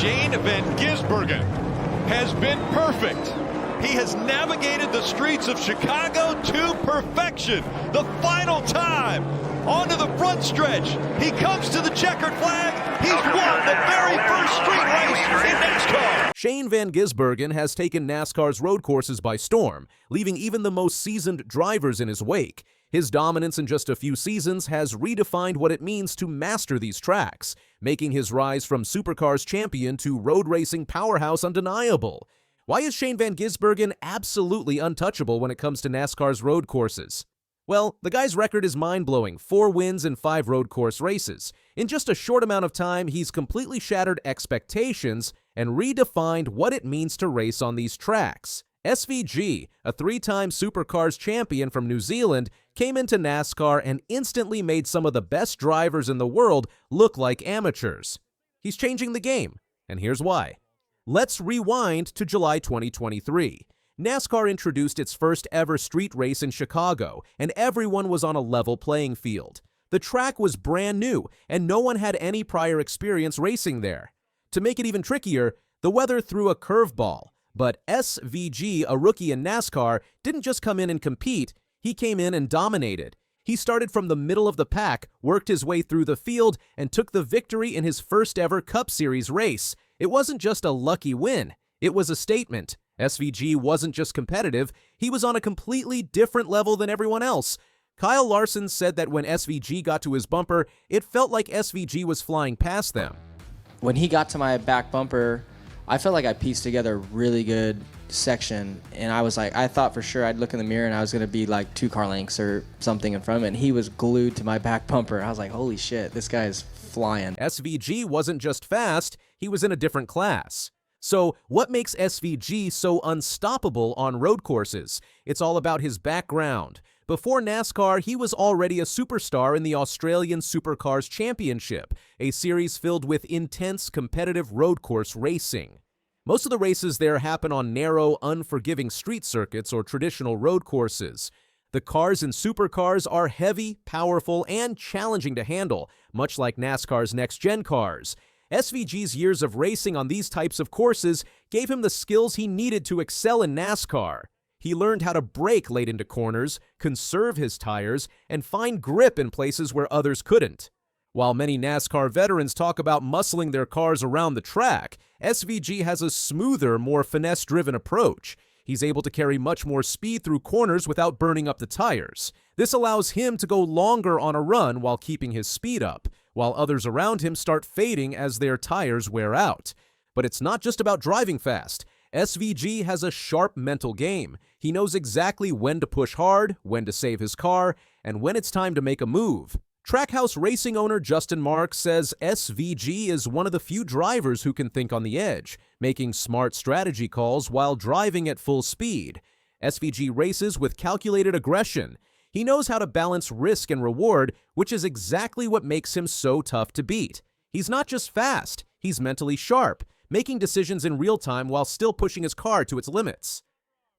Shane van Gisbergen has been perfect. He has navigated the streets of Chicago to perfection. The final time, onto the front stretch. He comes to the checkered flag. He's won the very first street race in NASCAR. Shane van Gisbergen has taken NASCAR's road courses by storm, leaving even the most seasoned drivers in his wake. His dominance in just a few seasons has redefined what it means to master these tracks, making his rise from Supercars champion to road racing powerhouse undeniable. Why is Shane van Gisbergen absolutely untouchable when it comes to NASCAR's road courses? Well, the guy's record is mind-blowing, 4 wins in 5 road course races. In just a short amount of time, he's completely shattered expectations and redefined what it means to race on these tracks. SVG, a 3-time Supercars champion from New Zealand, came into NASCAR and instantly made some of the best drivers in the world look like amateurs. He's changing the game, and here's why. Let's rewind to July 2023. NASCAR introduced its first ever street race in Chicago, and everyone was on a level playing field. The track was brand new, and no one had any prior experience racing there. To make it even trickier, the weather threw a curveball. But SVG, a rookie in NASCAR, didn't just come in and compete, he came in and dominated. He started from the middle of the pack, worked his way through the field, and took the victory in his first ever Cup Series race. It wasn't just a lucky win, it was a statement. SVG wasn't just competitive, he was on a completely different level than everyone else. Kyle Larson said that when SVG got to his bumper, it felt like SVG was flying past them. When he got to my back bumper, I felt like I pieced together a really good section, and I was like, I thought for sure I'd look in the mirror and I was going to be like 2 car lengths or something in front of it, and he was glued to my back bumper. I was like, holy shit, this guy's flying. SVG wasn't just fast, he was in a different class. So what makes SVG so unstoppable on road courses? It's all about his background. Before NASCAR, he was already a superstar in the Australian Supercars Championship, a series filled with intense competitive road course racing. Most of the races there happen on narrow, unforgiving street circuits or traditional road courses. The cars in Supercars are heavy, powerful, and challenging to handle, much like NASCAR's Next Gen cars. SVG's years of racing on these types of courses gave him the skills he needed to excel in NASCAR. He learned how to brake late into corners, conserve his tires, and find grip in places where others couldn't. While many NASCAR veterans talk about muscling their cars around the track, SVG has a smoother, more finesse-driven approach. He's able to carry much more speed through corners without burning up the tires. This allows him to go longer on a run while keeping his speed up, while others around him start fading as their tires wear out. But it's not just about driving fast. SVG has a sharp mental game. He knows exactly when to push hard, when to save his car, and when it's time to make a move. Trackhouse racing owner Justin Marks says SVG is one of the few drivers who can think on the edge, making smart strategy calls while driving at full speed. SVG races with calculated aggression. He knows how to balance risk and reward, which is exactly what makes him so tough to beat. He's not just fast, he's mentally sharp, making decisions in real time while still pushing his car to its limits.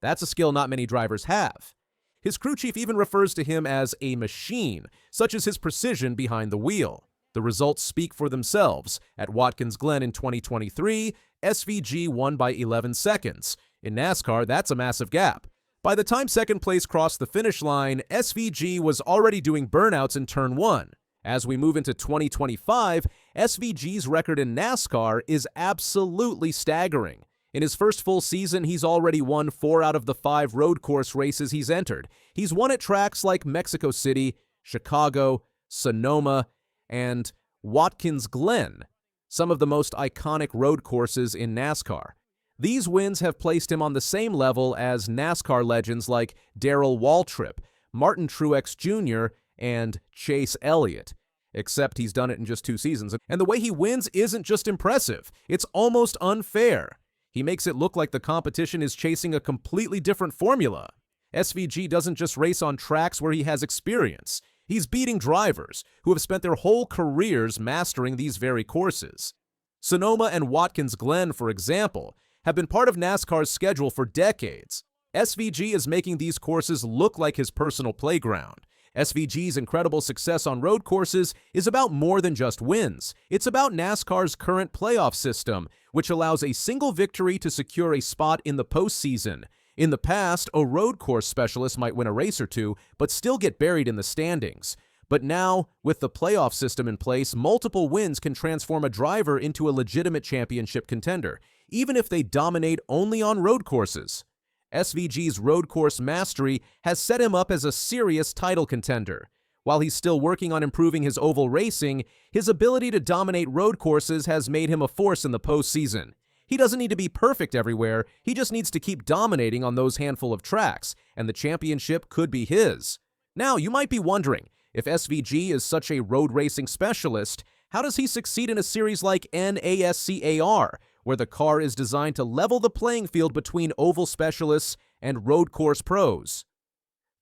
That's a skill not many drivers have. His crew chief even refers to him as a machine, such as his precision behind the wheel. The results speak for themselves. At Watkins Glen in 2023, SVG won by 11 seconds. In NASCAR, that's a massive gap. By the time second place crossed the finish line, SVG was already doing burnouts in turn 1. As we move into 2025, SVG's record in NASCAR is absolutely staggering. In his first full season, he's already won 4 out of the 5 road course races he's entered. He's won at tracks like Mexico City, Chicago, Sonoma, and Watkins Glen, some of the most iconic road courses in NASCAR. These wins have placed him on the same level as NASCAR legends like Darrell Waltrip, Martin Truex Jr., and Chase Elliott. Except he's done it in just 2 seasons. And the way he wins isn't just impressive, it's almost unfair. He makes it look like the competition is chasing a completely different formula. SVG doesn't just race on tracks where he has experience. He's beating drivers who have spent their whole careers mastering these very courses. Sonoma and Watkins Glen, for example, have been part of NASCAR's schedule for decades. SVG is making these courses look like his personal playground. SVG's incredible success on road courses is about more than just wins. It's about NASCAR's current playoff system, which allows a single victory to secure a spot in the postseason. In the past, a road course specialist might win a race or two, but still get buried in the standings. But now, with the playoff system in place, multiple wins can transform a driver into a legitimate championship contender, even if they dominate only on road courses. SVG's road course mastery has set him up as a serious title contender. While he's still working on improving his oval racing, his ability to dominate road courses has made him a force in the postseason. He doesn't need to be perfect everywhere, he just needs to keep dominating on those handful of tracks, and the championship could be his. Now, you might be wondering, if SVG is such a road racing specialist, how does he succeed in a series like NASCAR, where the car is designed to level the playing field between oval specialists and road course pros?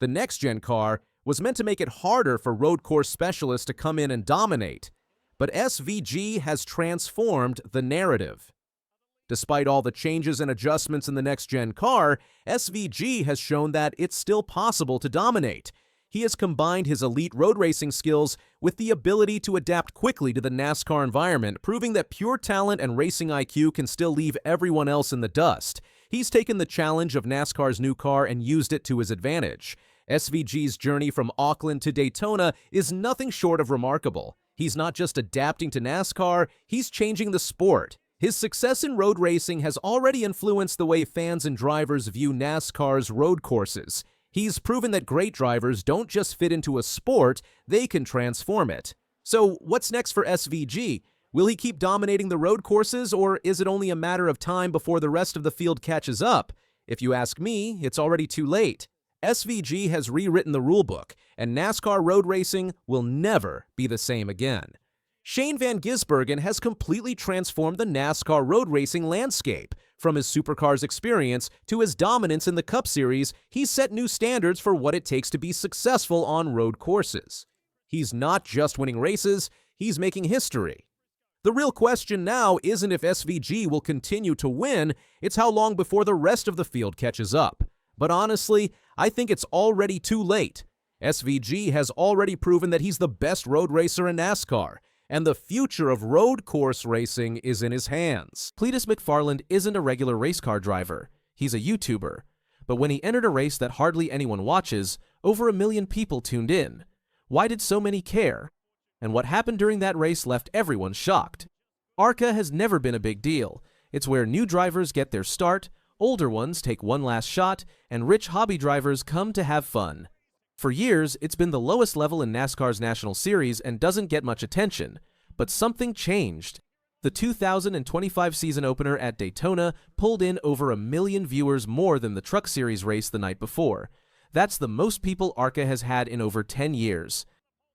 The Next Gen car was meant to make it harder for road course specialists to come in and dominate, but SVG has transformed the narrative. Despite all the changes and adjustments in the Next Gen car, SVG has shown that it's still possible to dominate. He has combined his elite road racing skills with the ability to adapt quickly to the NASCAR environment, proving that pure talent and racing IQ can still leave everyone else in the dust. He's taken the challenge of NASCAR's new car and used it to his advantage. SVG's journey from Auckland to Daytona is nothing short of remarkable. He's not just adapting to NASCAR, he's changing the sport. His success in road racing has already influenced the way fans and drivers view NASCAR's road courses. He's proven that great drivers don't just fit into a sport, they can transform it. So what's next for SVG? Will he keep dominating the road courses, or is it only a matter of time before the rest of the field catches up? If you ask me, it's already too late. SVG has rewritten the rulebook, and NASCAR road racing will never be the same again. Shane Van Gisbergen has completely transformed the NASCAR road racing landscape. From his Supercars experience to his dominance in the Cup Series, he's set new standards for what it takes to be successful on road courses. He's not just winning races, he's making history. The real question now isn't if SVG will continue to win, it's how long before the rest of the field catches up. But honestly, I think it's already too late. SVG has already proven that he's the best road racer in NASCAR, and the future of road course racing is in his hands. Cletus McFarland isn't a regular race car driver. He's a YouTuber. But when he entered a race that hardly anyone watches, over 1 million people tuned in. Why did so many care? And what happened during that race left everyone shocked. ARCA has never been a big deal. It's where new drivers get their start, older ones take one last shot, and rich hobby drivers come to have fun. For years, it's been the lowest level in NASCAR's National Series and doesn't get much attention. But something changed. The 2025 season opener at Daytona pulled in over 1 million viewers more than the Truck Series race the night before. That's the most people ARCA has had in over 10 years.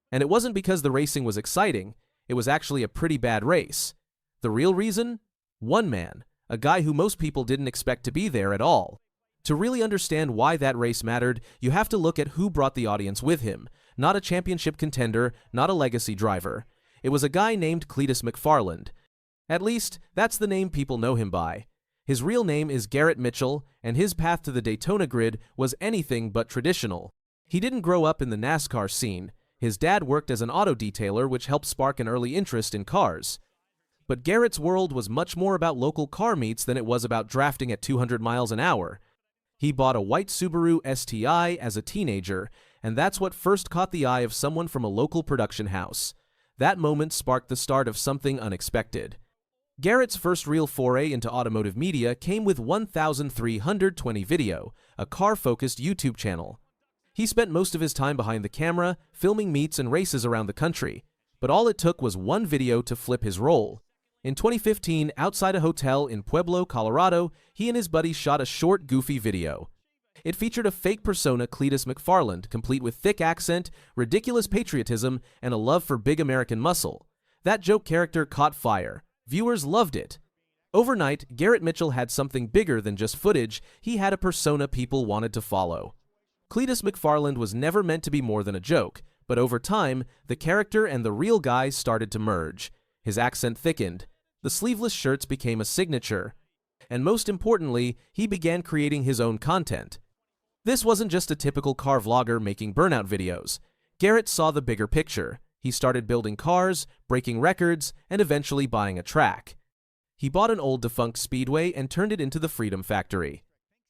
And it wasn't because the racing was exciting, it was actually a pretty bad race. The real reason? One man, a guy who most people didn't expect to be there at all. To really understand why that race mattered, you have to look at who brought the audience with him. Not a championship contender, not a legacy driver. It was a guy named Cletus McFarland. At least, that's the name people know him by. His real name is Garrett Mitchell, and his path to the Daytona grid was anything but traditional. He didn't grow up in the NASCAR scene. His dad worked as an auto detailer, which helped spark an early interest in cars. But Garrett's world was much more about local car meets than it was about drafting at 200 miles an hour. He bought a white Subaru STI as a teenager, and that's what first caught the eye of someone from a local production house. That moment sparked the start of something unexpected. Garrett's first real foray into automotive media came with 1320 Video, a car-focused YouTube channel. He spent most of his time behind the camera, filming meets and races around the country, but all it took was one video to flip his role. In 2015, outside a hotel in Pueblo, Colorado, he and his buddy shot a short, goofy video. It featured a fake persona, Cletus McFarland, complete with thick accent, ridiculous patriotism, and a love for big American muscle. That joke character caught fire. Viewers loved it. Overnight, Garrett Mitchell had something bigger than just footage. He had a persona people wanted to follow. Cletus McFarland was never meant to be more than a joke, but over time, the character and the real guy started to merge. His accent thickened. The sleeveless shirts became a signature. And most importantly, he began creating his own content. This wasn't just a typical car vlogger making burnout videos. Garrett saw the bigger picture. He started building cars, breaking records, and eventually buying a track. He bought an old defunct speedway and turned it into the Freedom Factory.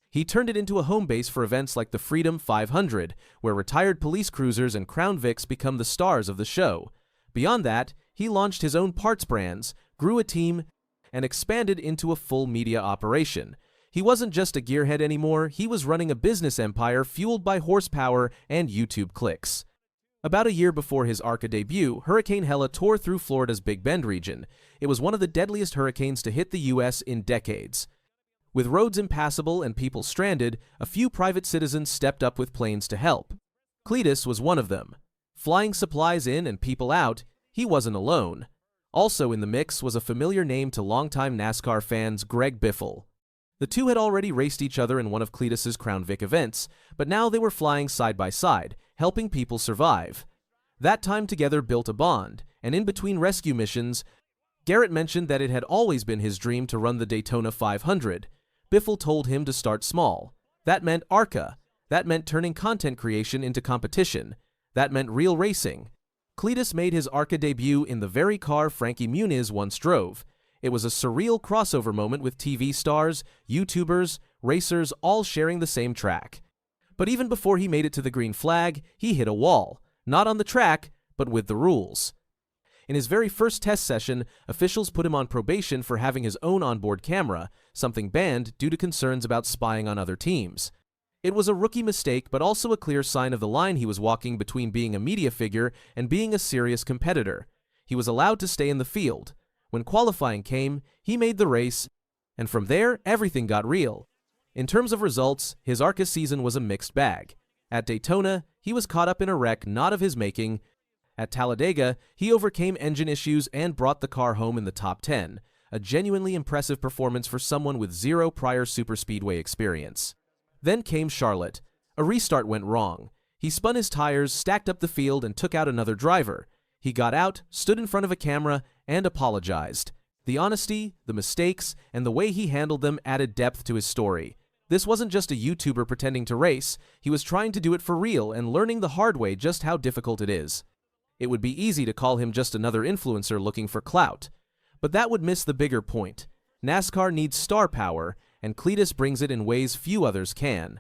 He turned it into a home base for events like the Freedom 500, where retired police cruisers and Crown Vics become the stars of the show. Beyond that, he launched his own parts brands, grew a team, and expanded into a full media operation. He wasn't just a gearhead anymore, he was running a business empire fueled by horsepower and YouTube clicks. About a year before his ARCA debut, Hurricane Hella tore through Florida's Big Bend region. It was one of the deadliest hurricanes to hit the U.S. in decades. With roads impassable and people stranded, a few private citizens stepped up with planes to help. Cletus was one of them. Flying supplies in and people out, he wasn't alone. Also in the mix was a familiar name to longtime NASCAR fans, Greg Biffle. The two had already raced each other in one of Cletus's Crown Vic events, but now they were flying side by side, helping people survive. That time together built a bond, and in between rescue missions, Garrett mentioned that it had always been his dream to run the Daytona 500. Biffle told him to start small. That meant ARCA. That meant turning content creation into competition. That meant real racing. Cletus made his ARCA debut in the very car Frankie Muniz once drove. It was a surreal crossover moment with TV stars, YouTubers, racers all sharing the same track. But even before he made it to the green flag, he hit a wall. Not on the track, but with the rules. In his very first test session, officials put him on probation for having his own onboard camera, something banned due to concerns about spying on other teams. It was a rookie mistake, but also a clear sign of the line he was walking between being a media figure and being a serious competitor. He was allowed to stay in the field. When qualifying came, he made the race, and from there, everything got real. In terms of results, his ARCA season was a mixed bag. At Daytona, he was caught up in a wreck not of his making. At Talladega, he overcame engine issues and brought the car home in the top 10, a genuinely impressive performance for someone with zero prior superspeedway experience. Then came Charlotte. A restart went wrong. He spun his tires, stacked up the field, and took out another driver. He got out, stood in front of a camera, and apologized. The honesty, the mistakes, and the way he handled them added depth to his story. This wasn't just a YouTuber pretending to race, he was trying to do it for real and learning the hard way just how difficult it is. It would be easy to call him just another influencer looking for clout. But that would miss the bigger point. NASCAR needs star power, and Cletus brings it in ways few others can.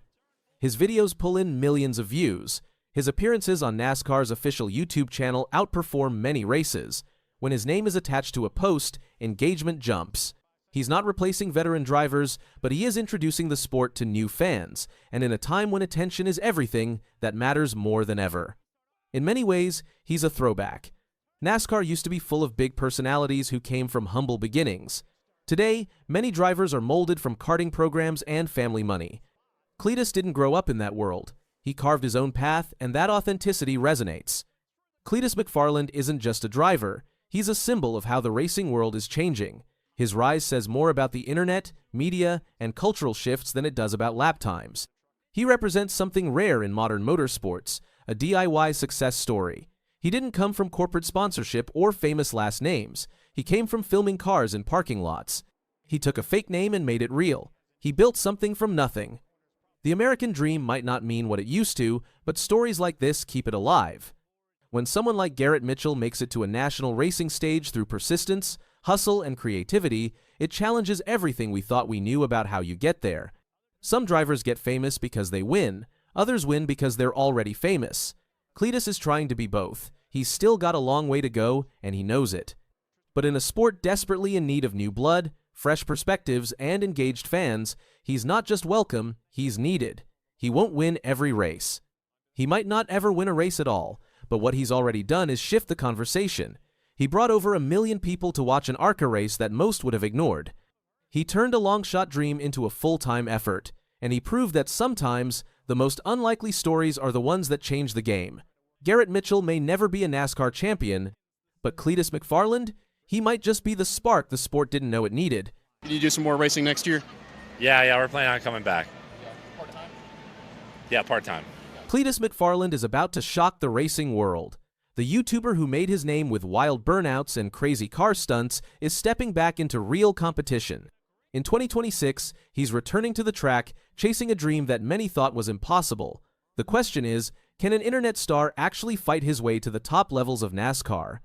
His videos pull in millions of views. His appearances on NASCAR's official YouTube channel outperform many races. When his name is attached to a post, engagement jumps. He's not replacing veteran drivers, but he is introducing the sport to new fans, and in a time when attention is everything, that matters more than ever. In many ways, he's a throwback. NASCAR used to be full of big personalities who came from humble beginnings. Today, many drivers are molded from karting programs and family money. Cletus didn't grow up in that world. He carved his own path, and that authenticity resonates. Cletus McFarland isn't just a driver. He's a symbol of how the racing world is changing. His rise says more about the internet, media, and cultural shifts than it does about lap times. He represents something rare in modern motorsports, a DIY success story. He didn't come from corporate sponsorship or famous last names. He came from filming cars in parking lots. He took a fake name and made it real. He built something from nothing. The American dream might not mean what it used to, but stories like this keep it alive. When someone like Garrett Mitchell makes it to a national racing stage through persistence, hustle, and creativity, it challenges everything we thought we knew about how you get there. Some drivers get famous because they win. Others win because they're already famous. Cletus is trying to be both. He's still got a long way to go, and he knows it. But in a sport desperately in need of new blood, fresh perspectives, and engaged fans, he's not just welcome, he's needed. He won't win every race. He might not ever win a race at all, but what he's already done is shift the conversation. He brought over 1 million people to watch an ARCA race that most would have ignored. He turned a long-shot dream into a full-time effort, and he proved that sometimes the most unlikely stories are the ones that change the game. Garrett Mitchell may never be a NASCAR champion, but Cletus McFarland, he might just be the spark the sport didn't know it needed. Can you do some more racing next year? Yeah, we're planning on coming back. Part-time? Yeah, part-time. Cletus McFarland is about to shock the racing world. The YouTuber who made his name with wild burnouts and crazy car stunts is stepping back into real competition. In 2026, he's returning to the track, chasing a dream that many thought was impossible. The question is, Can an internet star actually fight his way to the top levels of NASCAR?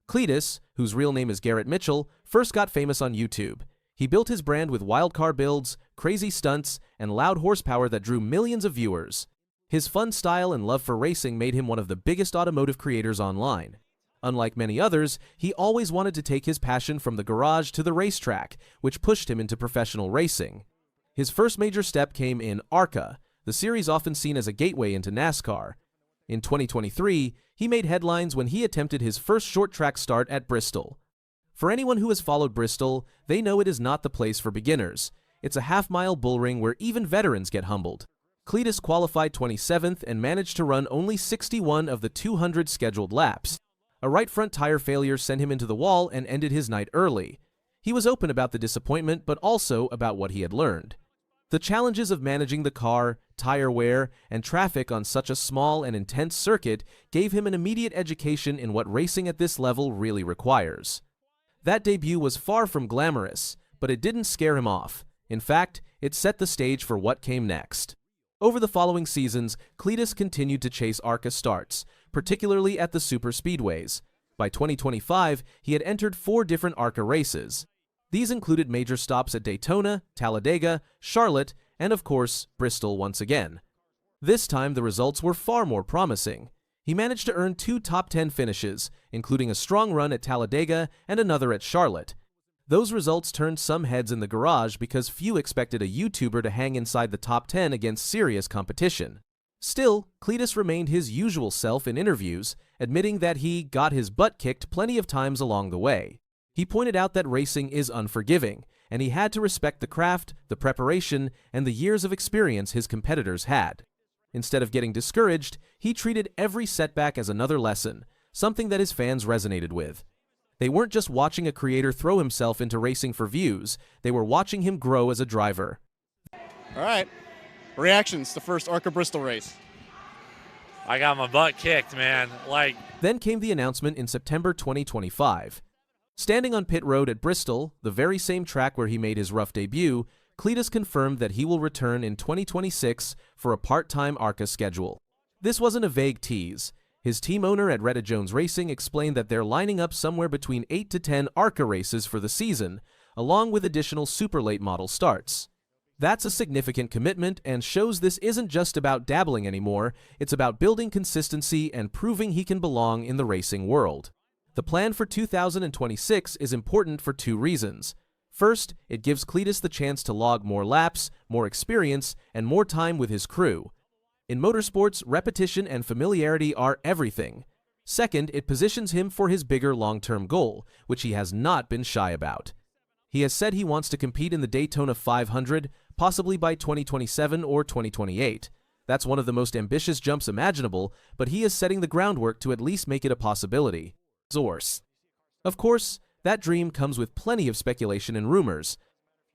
Cletus, whose real name is Garrett Mitchell, first got famous on YouTube. He built his brand with wild car builds, crazy stunts, and loud horsepower that drew millions of viewers. His fun style and love for racing made him one of the biggest automotive creators online. Unlike many others, he always wanted to take his passion from the garage to the racetrack, which pushed him into professional racing. His first major step came in ARCA, the series often seen as a gateway into NASCAR. In 2023, he made headlines when he attempted his first short-track start at Bristol. For anyone who has followed Bristol, they know it is not the place for beginners. It's a half-mile bullring where even veterans get humbled. Cletus qualified 27th and managed to run only 61 of the 200 scheduled laps. A right front tire failure sent him into the wall and ended his night early. He was open about the disappointment, but also about what he had learned. The challenges of managing the car, tire wear, and traffic on such a small and intense circuit gave him an immediate education in what racing at this level really requires. That debut was far from glamorous, but it didn't scare him off. In fact, it set the stage for what came next. Over the following seasons, Cletus continued to chase ARCA starts, particularly at the super speedways. By 2025, he had entered 4 different ARCA races. These included major stops at Daytona, Talladega, Charlotte, and of course, Bristol once again. This time, the results were far more promising. He managed to earn 2 top 10 finishes, including a strong run at Talladega and another at Charlotte. Those results turned some heads in the garage because few expected a YouTuber to hang inside the top 10 against serious competition. Still, Cletus remained his usual self in interviews, admitting that he got his butt kicked plenty of times along the way. He pointed out that racing is unforgiving, and he had to respect the craft, the preparation, and the years of experience his competitors had. Instead of getting discouraged, he treated every setback as another lesson, something that his fans resonated with. They weren't just watching a creator throw himself into racing for views, they were watching him grow as a driver. All right. Reactions to first ARCA Bristol race. I got my butt kicked, man. Then came the announcement in September 2025. Standing on pit road at Bristol, the very same track where he made his rough debut, Cletus confirmed that he will return in 2026 for a part-time ARCA schedule. This wasn't a vague tease. His team owner at Retta Jones Racing explained that they're lining up somewhere between 8 to 10 ARCA races for the season, along with additional super late model starts. That's a significant commitment and shows this isn't just about dabbling anymore, it's about building consistency and proving he can belong in the racing world. The plan for 2026 is important for 2 reasons. First, it gives Cletus the chance to log more laps, more experience, and more time with his crew. In motorsports, repetition and familiarity are everything. Second, it positions him for his bigger long-term goal, which he has not been shy about. He has said he wants to compete in the Daytona 500, possibly by 2027 or 2028. That's one of the most ambitious jumps imaginable, but he is setting the groundwork to at least make it a possibility. Source. Of course, that dream comes with plenty of speculation and rumors.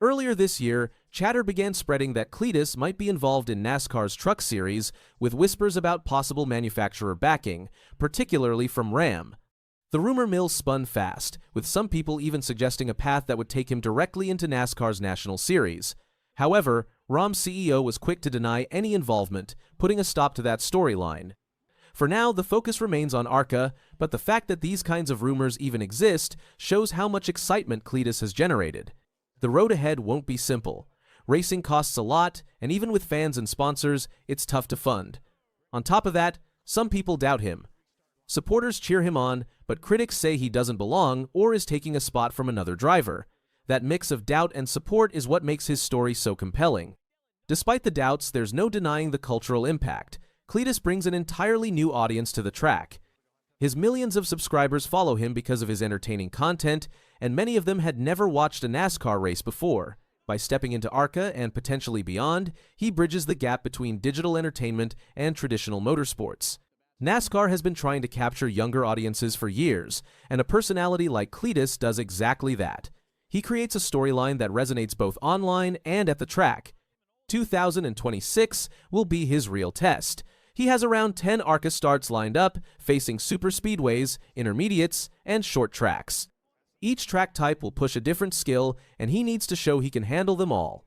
Earlier this year, chatter began spreading that Cletus might be involved in NASCAR's Truck Series, with whispers about possible manufacturer backing, particularly from Ram. The rumor mill spun fast, with some people even suggesting a path that would take him directly into NASCAR's National Series. However, Ram's CEO was quick to deny any involvement, putting a stop to that storyline. For now, the focus remains on ARCA, but the fact that these kinds of rumors even exist shows how much excitement Cletus has generated. The road ahead won't be simple. Racing costs a lot, and even with fans and sponsors, it's tough to fund. On top of that, some people doubt him. Supporters cheer him on, but critics say he doesn't belong or is taking a spot from another driver. That mix of doubt and support is what makes his story so compelling. Despite the doubts, there's no denying the cultural impact. Cletus brings an entirely new audience to the track. His millions of subscribers follow him because of his entertaining content, and many of them had never watched a NASCAR race before. By stepping into ARCA and potentially beyond, he bridges the gap between digital entertainment and traditional motorsports. NASCAR has been trying to capture younger audiences for years, and a personality like Cletus does exactly that. He creates a storyline that resonates both online and at the track. 2026 will be his real test. He has around 10 ARCA starts lined up, facing super speedways, intermediates, and short tracks. Each track type will push a different skill, and he needs to show he can handle them all.